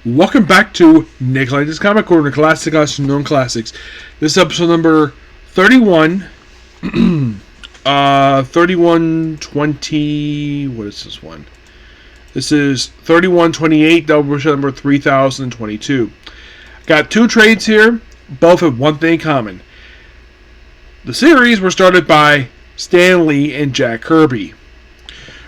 Welcome back to Nicholas Comic Corner, Classic Us Known Classics. This is episode number 31. 3120. What is this one? This is 3128, Doubleshot number 3022. Got two trades here, both have one thing in common. The series were started by Stan Lee and Jack Kirby.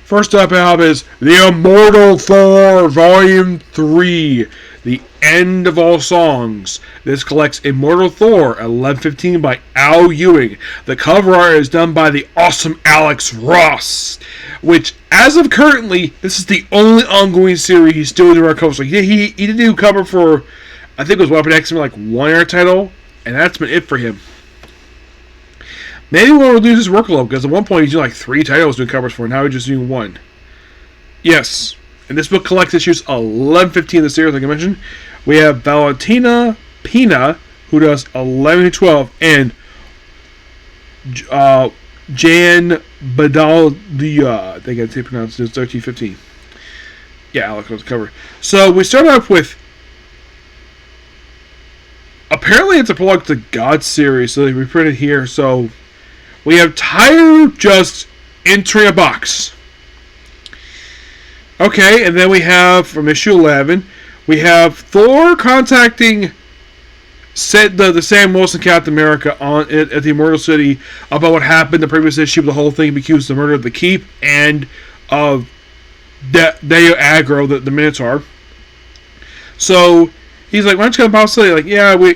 First up is The Immortal Thor Volume 3, The End of All Songs. This collects Immortal Thor at 1115 by Al Ewing. The cover art is done by the awesome Alex Ross, which, as of currently, this is the only ongoing series he's still doing our covers. Like, he did do cover for, I think it was Weapon X-Men, like one air title, and that's been it for him. Maybe we'll reduce his workload, because at one point he's doing like 3 titles doing covers for, and now he's just doing 1. Yes, and this book collects issues 11-15 of the series, like I mentioned. We have Valentina Pina, who does 11-12, and Jan Badaldia, I think it's pronounced, it's 13-15. Yeah, Alex was the cover. So we start off with, apparently it's a prologue to God series, so they reprinted here, so we have Tyre just entering a box. Okay, and then we have, from issue 11, we have Thor contacting the Sam Wilson Captain America at the Immortal City about what happened in the previous issue. The whole thing accused the murder of the Keep and of Deo Agro, the Minotaur. So he's like, why don't you come to City? Like, yeah, we're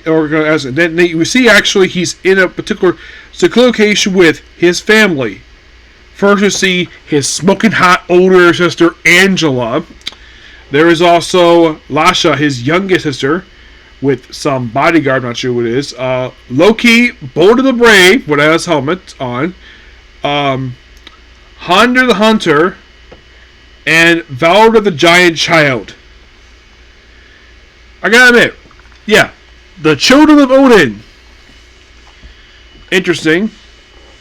going to ask him. Then we see actually he's in a particular location with his family. First we see his smoking hot older sister, Angela. There is also Lasha, his youngest sister, with some bodyguard, not sure what it is. Loki, Boulder the Brave, with his helmet on. Hunter the Hunter, and Valor the Giant Child. I gotta admit, yeah, the Children of Odin. Interesting.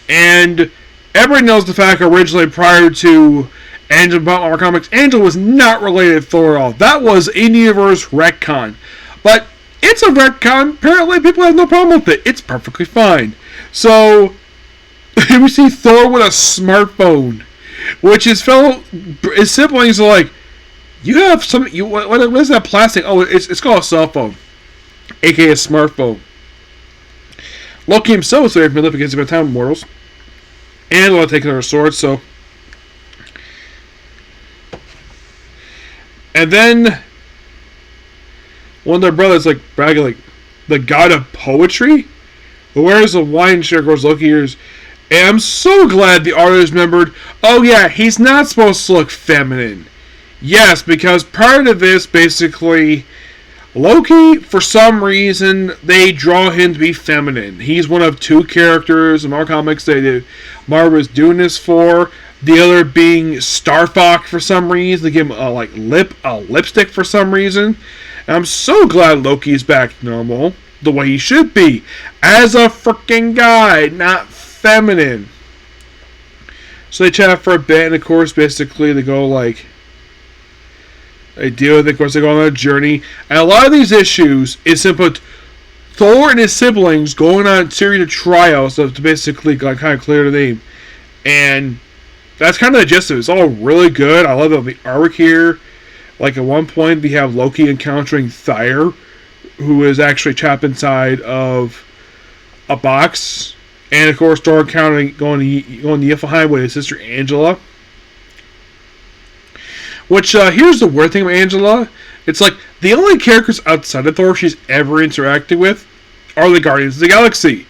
And everybody knows the fact originally prior to Angela Batman Comics, Angela was not related to Thor at all. That was in-universe retcon. But it's a retcon. Apparently people have no problem with it. It's perfectly fine. So, we see Thor with a smartphone, which his siblings are like, you have some. What is that plastic? Oh, it's called a cell phone, aka a smartphone. Loki himself is very prolific against the town mortals, and will take their swords. So, and then one of their brothers like bragging like the god of poetry, who wears a wine shirt, goes Loki ears. And I'm so glad the artist remembered. Oh yeah, he's not supposed to look feminine. Yes, because prior to this, basically, Loki, for some reason, they draw him to be feminine. He's one of 2 characters in Marvel Comics Marvel is doing this for. The other being Star Fox for some reason. They give him a lipstick for some reason. And I'm so glad Loki's back normal, the way he should be. As a freaking guy, not feminine. So they chat for a bit, and of course, basically, they go like, they deal with it. Of course, they go on a journey. And a lot of these issues is simply Thor and his siblings going on a series of trials to basically kind of clear the name. And that's kind of the gist of it. It's all really good. I love the artwork here. Like at one point, we have Loki encountering Tyre, who is actually trapped inside of a box. And of course, Thor encountering going to Niflheim with his sister Angela. Which, here's the weird thing about Angela. It's like, the only characters outside of Thor she's ever interacted with are the Guardians of the Galaxy.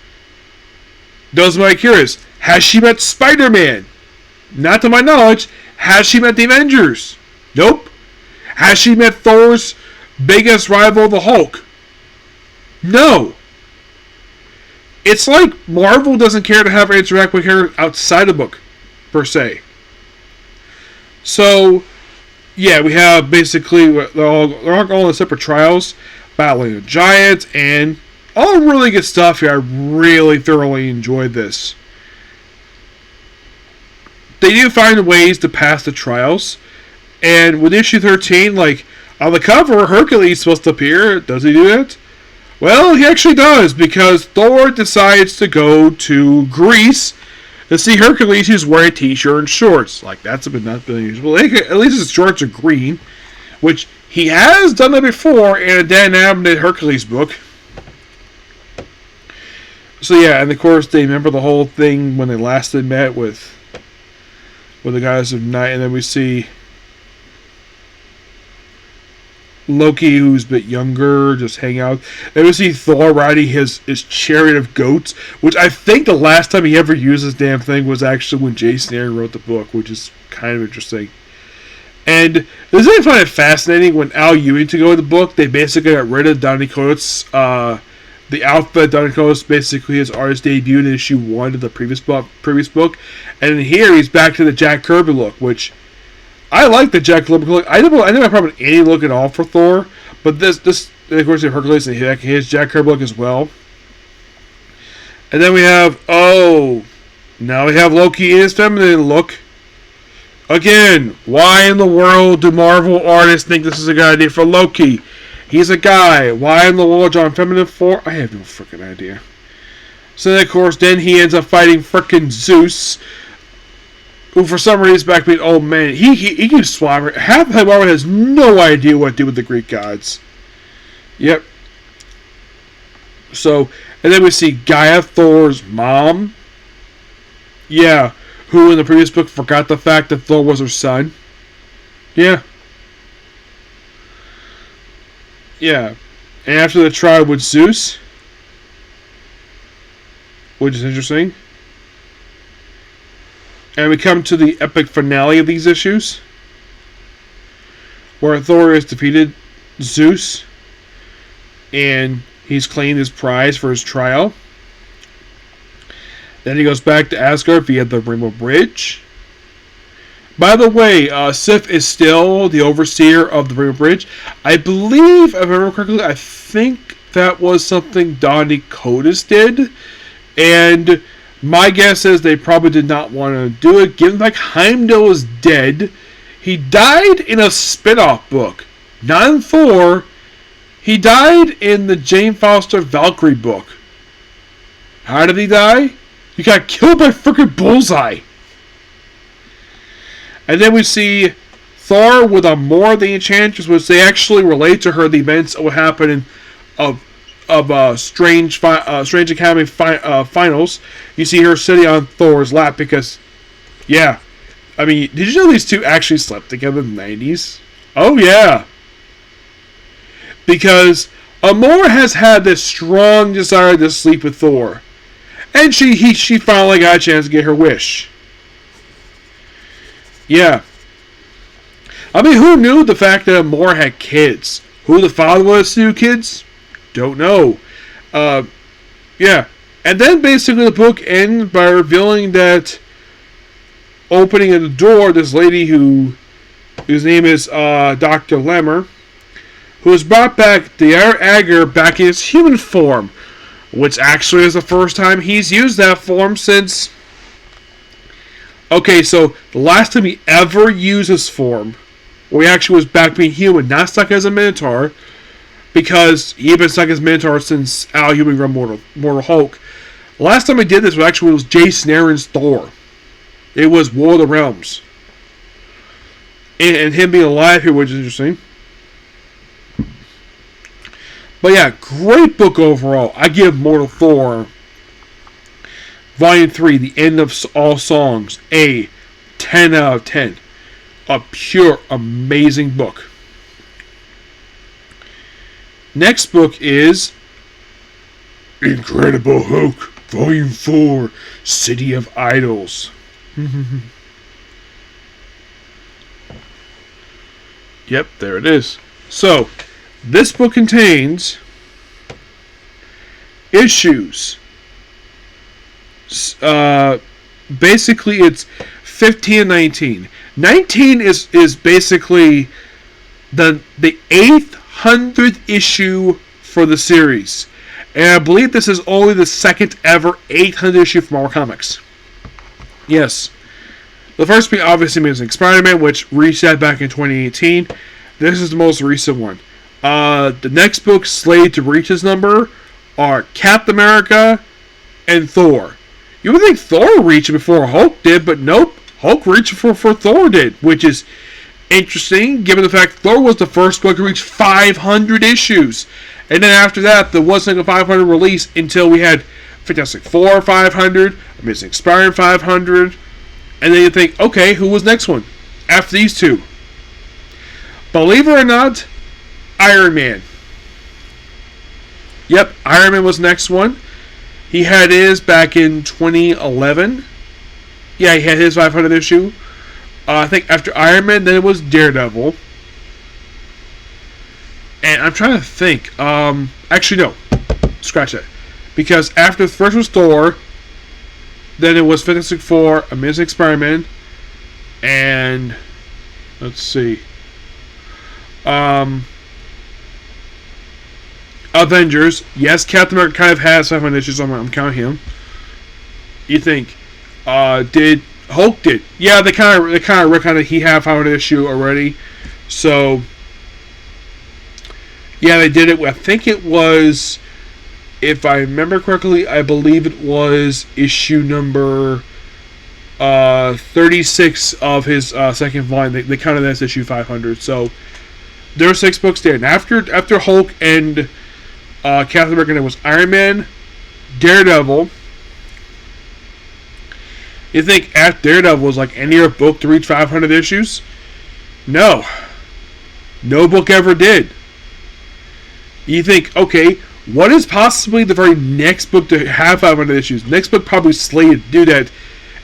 Those are my curious. Has she met Spider-Man? Not to my knowledge. Has she met the Avengers? Nope. Has she met Thor's biggest rival, the Hulk? No. It's like Marvel doesn't care to have her interact with her outside the book, per se. So, yeah, we have basically, they're all in separate trials, battling the giants, and all really good stuff here. I really thoroughly enjoyed this. They do find ways to pass the trials, and with issue 13, like, On the cover, Hercules is supposed to appear. Does he do that? Well, he actually does, because Thor decides to go to Greece to see Hercules, who's wearing a t-shirt and shorts. Like, that's not been usual. At least his shorts are green, which he has done that before in a Dan Abnett Hercules book. So yeah, and of course they remember the whole thing when they last met with the guys of Night, and then we see Loki, who's a bit younger, just hang out. Then we see Thor riding his chariot of goats, which I think the last time he ever used this damn thing was actually when Jason Aaron wrote the book, which is kind of interesting. And this is find it fascinating when Al Ewing took over the book, they basically got rid of Donny Cates, the outfit. Donny Cates basically his artist debuted in issue 1 of the previous book, and here he's back to the Jack Kirby look, which I like the Jack Kirby look. I never have a problem with any look at all for Thor, but this of course, Hercules and his Jack Kirby look as well. And then we have now we have Loki in his feminine look. Again, why in the world do Marvel artists think this is a good idea for Loki? He's a guy. Why in the world John feminine for? I have no freaking idea. So then, of course, then he ends up fighting frickin' Zeus, who for some reason is back being old man. He keeps swapping. Half of Marvel has no idea what to do with the Greek gods. Yep. So, and then we see Gaia, Thor's mom. Yeah. Who in the previous book forgot the fact that Thor was her son. Yeah. Yeah. And after the trial with Zeus, which is interesting. And we come to the epic finale of these issues, where Thor has defeated Zeus, and he's claimed his prize for his trial. Then he goes back to Asgard via the Rainbow Bridge. By the way, Sif is still the overseer of the Rainbow Bridge. I believe, if I remember correctly, I think that was something Donny Cates did. And my guess is they probably did not want to do it. Given the fact Heimdall is dead, he died in a spin-off book. Not in Thor. He died in the Jane Foster Valkyrie book. How did he die? He got killed by frickin' Bullseye. And then we see Thor with a more of the Enchantress, which they actually relate to her the events of what happened of Strange Academy finals. You see her sitting on Thor's lap because, yeah. I mean, did you know these two actually slept together in the 90s? Oh, yeah. Because Amor has had this strong desire to sleep with Thor. And she finally got a chance to get her wish. Yeah. I mean, who knew the fact that Amor had kids? Who the father was to kids? Don't know. Yeah. And then basically the book ends by revealing that opening of the door, this lady whose name is Dr. Lemmer, who has brought back the Agar back in his human form, which actually is the first time he's used that form since... Okay, so the last time he ever used his form, where he actually was back being human, not stuck as a Minotaur, because he had been stuck as Minotaur since Al Ewing wrote Mortal Hulk. The last time he did this was Jason Aaron's Thor. It was War of the Realms. And him being alive here, which is interesting. But yeah, great book overall. I give Mortal Thor Volume 3, The End of All Songs, a 10 out of 10. A pure, amazing book. Next book is Incredible Hulk, Volume 4, City of Idols. Yep, there it is. So, this book contains issues. Basically, it's 15 and 19. 19 is basically the 800th issue for the series. And I believe this is only the second ever 800th issue for Marvel Comics. Yes. The first being obviously Amazing Spider-Man, which reset back in 2018. This is the most recent one. The next books slated to reach this number are Captain America and Thor. You would think Thor reached it before Hulk did, but nope. Hulk reached before Thor did, which is interesting given the fact Thor was the first book to reach 500 issues. And then after that, there wasn't a 500 release until we had Fantastic Four 500, Amazing Spider-Man 500, and then you think, okay, who was next one after these two? Believe it or not, Iron Man. Yep, Iron Man was next one. He had his back in 2011. Yeah, he had his 500 issue. I think after Iron Man, then it was Daredevil. And I'm trying to think. Actually, no. Scratch that. Because after the first was Thor, then it was Fantastic Four, Amazing Spider-Man, and let's see. Avengers. Yes, Captain America kind of has 500 issues. I'm counting him. You think? Did Hulk did? Yeah, they kind of he had 500 issue already. So yeah, they did it. I think it was, if I remember correctly, I believe it was issue number 36 of his second volume. They counted that as issue 500. So there are 6 books there. And after Hulk and Captain America, there was Iron Man, Daredevil. You think after Daredevil was like any other book to reach 500 issues? No. No book ever did. You think, okay, what is possibly the very next book to have 500 issues? Next book probably slated to do that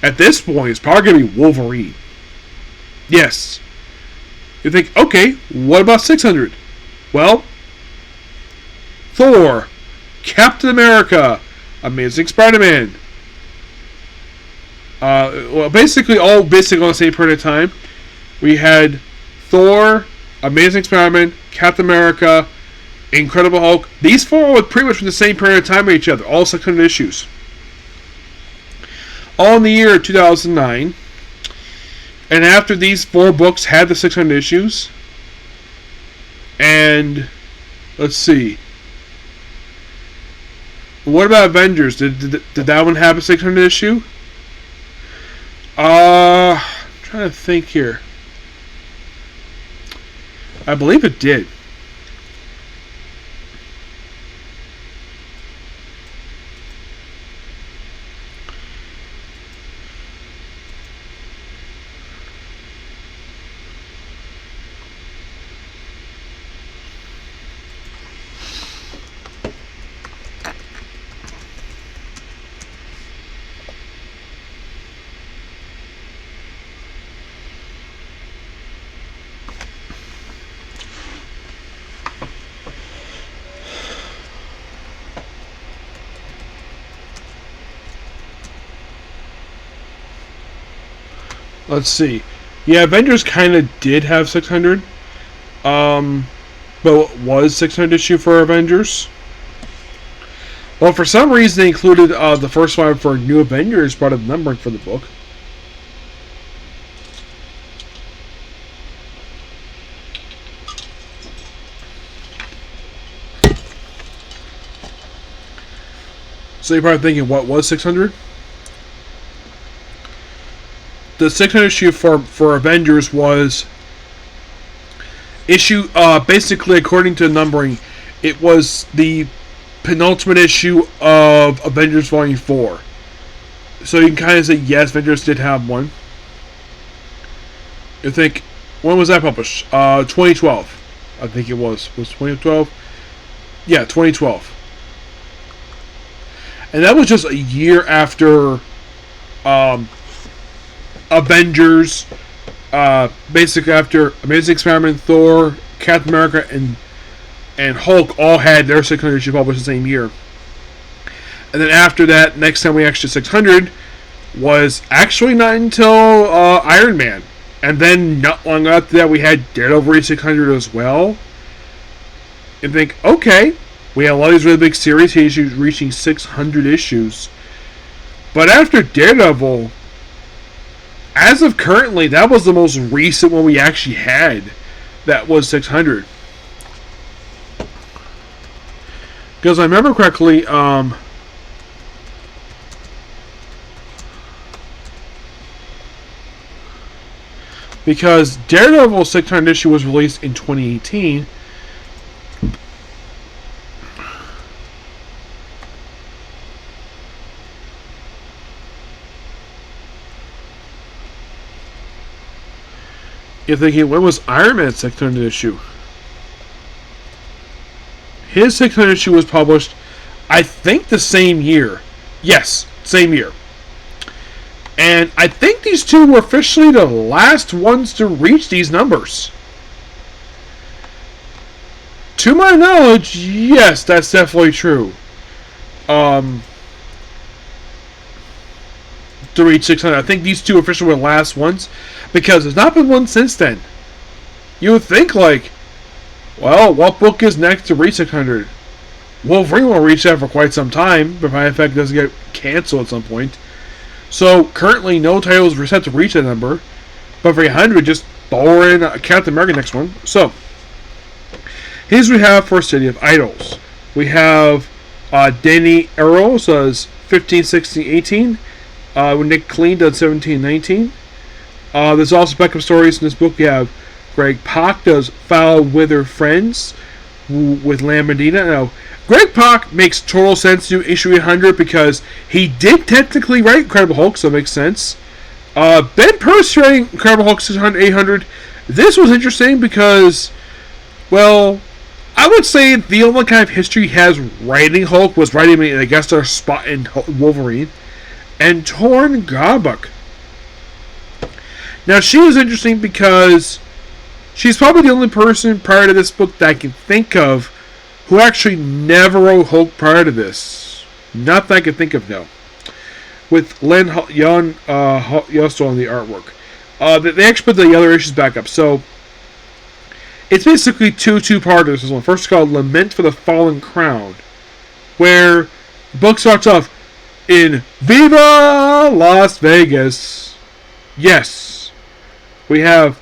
at this point is probably going to be Wolverine. Yes. You think, okay, what about 600? Well, Thor, Captain America, Amazing Spider-Man. Basically all on the same period of time. We had Thor, Amazing Spider-Man, Captain America, Incredible Hulk. These 4 were pretty much from the same period of time with each other. All 600 issues. All in the year 2009. And after these 4 books had the 600 issues. And let's see. What about Avengers? Did that one have a 600 issue? I'm trying to think here. I believe it did. Let's see. Yeah, Avengers kind of did have 600. But what was 600 issue for Avengers? Well, for some reason they included the first one for New Avengers, part of the numbering for the book. So you're probably thinking, what was 600? The 600 issue for Avengers was issue, basically according to numbering, it was the penultimate issue of Avengers Volume 4. So you can kind of say, yes, Avengers did have one. You think, when was that published? 2012. I think it was. Was 2012? Yeah, 2012. And that was just a year after Avengers, basically after Amazing Spider-Man, Thor, Captain America, and Hulk all had their 600 issue published the same year. And then after that, next time we actually did 600 was actually not until Iron Man. And then not long after that, we had Daredevil 600 as well. And think, okay, we had a lot of these really big series issues reaching 600 issues. But after Daredevil, as of currently, that was the most recent one we actually had. that was 600. Because I remember correctly, because Daredevil 600 issue was released in 2018. You're thinking, when was Iron Man's 600 issue? His 600 issue was published, I think, the same year. Yes, same year. And I think these two were officially the last ones to reach these numbers. To my knowledge, yes, that's definitely true. To reach 600. I think these two officially were the last ones, because there's not been one since then. You would think, like, well, what book is next to reach 600? Wolverine will reach that for quite some time, but by effect doesn't get canceled at some point. So currently, no titles were set to reach that number, but for 100, just throw in Captain America next one. So here's what we have for City of Idols. We have Danny Arrows does 15, 16, 18. Nick Clean does 17, 19. There's also backup stories in this book. We have Greg Pak does Foul Wither Friends with Lam Medina. Now, Greg Pak makes total sense to issue 800 because he did technically write Incredible Hulk, so it makes sense. Ben Percy writing Incredible Hulk 600, 800. This was interesting because, well, I would say the only kind of history he has writing Hulk was writing him in a guest star spot in Wolverine. And Torn Garbuk. Now, she was interesting because she's probably the only person prior to this book that I can think of who actually never wrote Hulk prior to this. Not that I can think of, no. With Len Yosto on the artwork. They actually put the other issues back up. So, it's basically two-parters. This one. First, it's called Lament for the Fallen Crown, where the book starts off in Viva Las Vegas. Yes. We have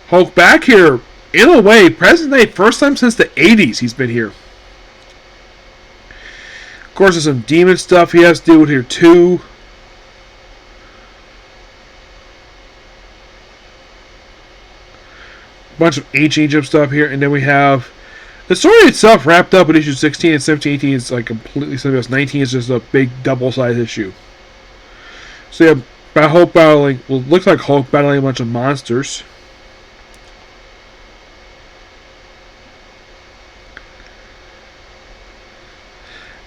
Hulk back here. In a way, present day, first time since the 80s he's been here. Of course, there's some demon stuff he has to deal with here too. A bunch of ancient Egypt stuff here. And then we have the story itself wrapped up in issue 16 and 17, 18 is like completely something else. 19 is just a big double-sized issue. So yeah, Hulk battling, well, it looks like Hulk battling a bunch of monsters.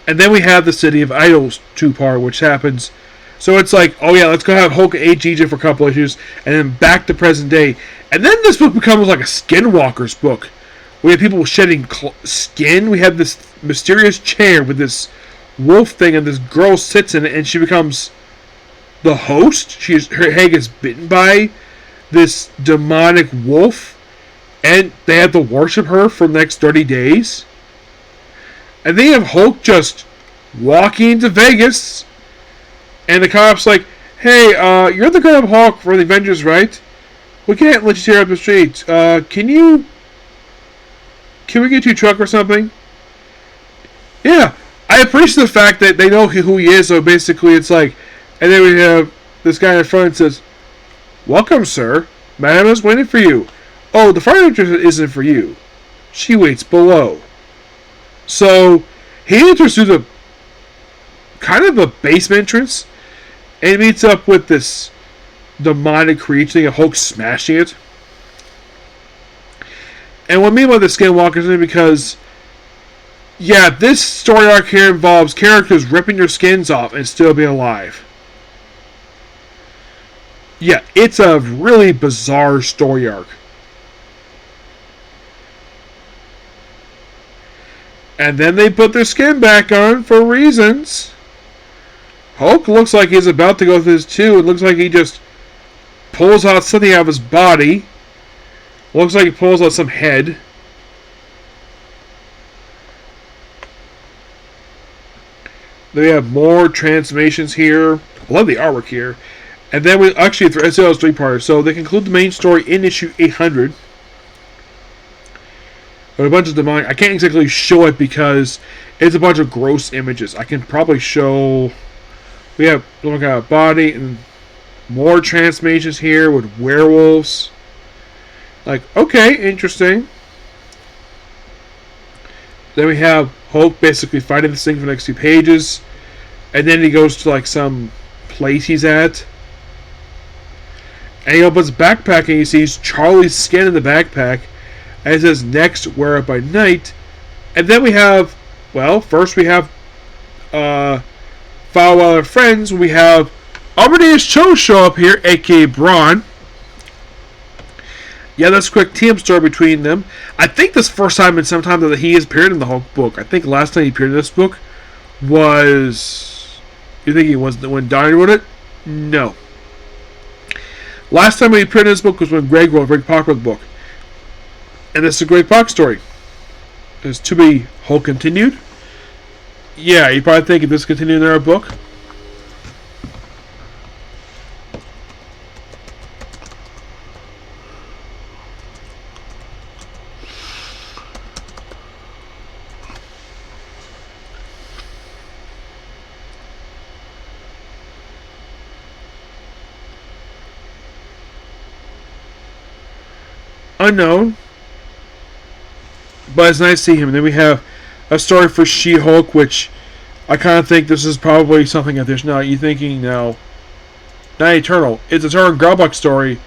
And then we have the City of Idols two-part, which happens. So it's like, oh yeah, let's go have Hulk age Egypt for a couple issues, and then back to present day. And then this book becomes like a Skinwalker's book. We have people shedding skin. We have this mysterious chair with this wolf thing, and this girl sits in it, and she becomes the host. Her head gets bitten by this demonic wolf, and they have to worship her for the next 30 days. And then you have Hulk just walking into Vegas, and the cop's like, hey, you're the Incredible Hulk for the Avengers, right? We can't let you tear up the streets. Can we get you a truck or something? Yeah, I appreciate the fact that they know who he is, so basically it's like, and then we have this guy in front that says, welcome, sir. Madam is waiting for you. Oh, the furniture isn't for you. She waits below. So, he enters through the kind of a basement entrance and meets up with this demonic creature thing, a Hulk smashing it. And what I mean by the Skinwalkers is because, yeah, this story arc here involves characters ripping their skins off and still being alive. Yeah, it's a really bizarre story arc. And then they put their skin back on for reasons. Hulk looks like he's about to go through this too. It looks like he just pulls out something out of his body. Looks like he pulls out some head. Then we have more transformations here. I love the artwork here. And then we actually it's a three-parter. So they conclude the main story in issue 800. But a bunch of demonic. I can't exactly show it because it's a bunch of gross images. I can probably show. We have look at a body and more transformations here with werewolves. Like, okay, interesting. Then we have Hulk basically fighting this thing for the next few pages. And then he goes to like some place he's at. And he opens his backpack and he sees Charlie's skin in the backpack. And it says, next, wear it by night. And then we have, well, first we have Foul Weather Friends. We have Amadeus Cho show up here, aka Braun. Yeah, that's a quick team story between them. I think this first time in some time that he has appeared in the Hulk book. I think last time he appeared in this book was... You think he was when Donnie wrote it? No. Last time he appeared in this book was when Greg Pak wrote the book. And this is a great Pak story. It's to be Hulk continued. Yeah, you probably think if this continued in our book. Unknown. But it's nice to see him. And then we have a story for She-Hulk, which I kind of think this is probably something that there's now. You're thinking now, not Eternal. It's a Turner Graubuck story.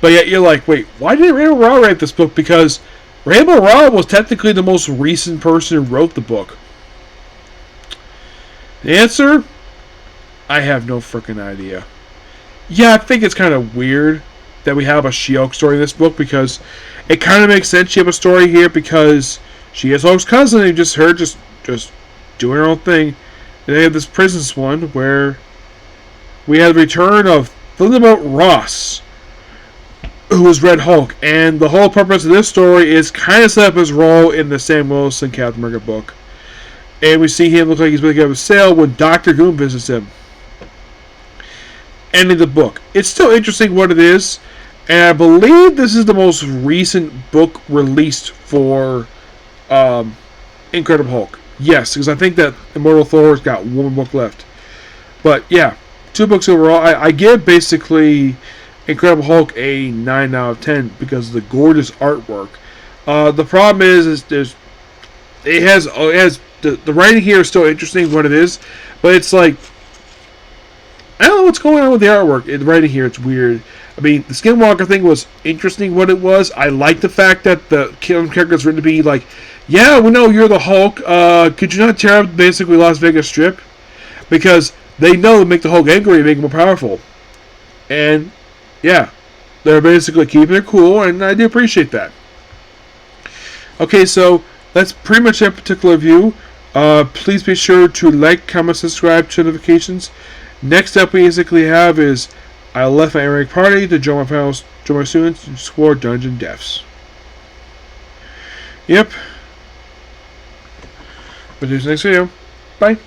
But yet you're like, wait, why did Rainbow Rowell write this book? Because Rainbow Rowell was technically the most recent person who wrote the book. The answer? I have no freaking idea. Yeah, I think it's kind of weird that we have a She-Hulk story in this book because it kind of makes sense. You have a story here because she is Hulk's cousin and just her just doing her own thing. And they have this prisons one where we have the return of Thunderbolt Ross, who was Red Hulk. And the whole purpose of this story is kind of set up his role in the Sam Wilson Captain America book. And we see him look like he's going to get a sale when Dr. Doom visits him. Ending the book. It's still interesting what it is. And I believe this is the most recent book released for Incredible Hulk. Yes, because I think that Immortal Thor's got one book left. But yeah, 2 books overall. I give basically Incredible Hulk a 9 out of 10 because of the gorgeous artwork. The problem is the writing here is still interesting what it is, but it's like I don't know what's going on with the artwork. The writing here, it's weird. I mean, the Skinwalker thing was interesting what it was. I like the fact that the character is written to be like, yeah, we know you're the Hulk. Could you not tear up basically Las Vegas Strip? Because they know to make the Hulk angry and make him more powerful. And, yeah, they're basically keeping it cool, and I do appreciate that. Okay, so that's pretty much that particular review. Please be sure to like, comment, subscribe, turn notifications. Next up we basically have is I left my Eric party to join my students to explore dungeon depths. Yep. But see you next video. Bye.